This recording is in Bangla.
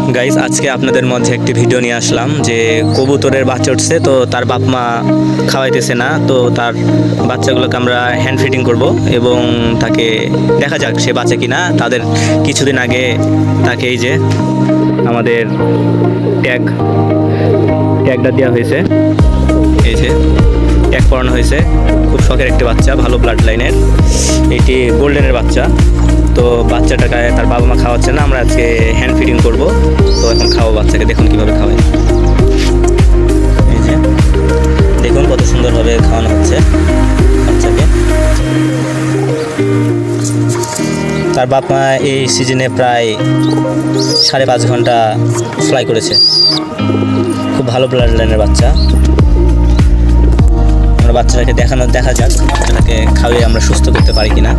গাইস, আজকে আপনাদের মধ্যে একটি ভিডিও নিয়ে আসলাম যে কবুতরের বাচ্চা উঠছে, তো তার বাপ মা খাওয়াইতেছে না, তো তার বাচ্চাগুলোকে আমরা হ্যান্ড ফিডিং করব এবং তাকে দেখা যাক সে বাচ্চা কিনা। তাদের কিছুদিন আগে তাকে এই যে আমাদের ট্যাগটা দেওয়া হয়েছে, এই যে ট্যাগ পরানো হয়েছে। খুব শখের একটি বাচ্চা, ভালো ব্লাড লাইনের, এটি গোল্ডেনের বাচ্চা। তো বাচ্চাটাকে তার বাবা মা খাওয়াচ্ছে না, আমরা আজকে হ্যান্ড ফিডিং করব। তো এখন খাওয়াবো বাচ্চাকে, দেখুন কীভাবে খাওয়াই। এই যে দেখুন কত সুন্দরভাবে খাওয়ানো হচ্ছে বাচ্চাকে। তার বাপ মা এই সিজনে প্রায় 5.5 ঘন্টা ফ্লাই করেছে। খুব ভালো ব্লাড লাইনের বাচ্চা। আমরা বাচ্চাটাকে দেখা যাক বাচ্চাটাকে খাওয়াই আমরা সুস্থ করতে পারি কিনা।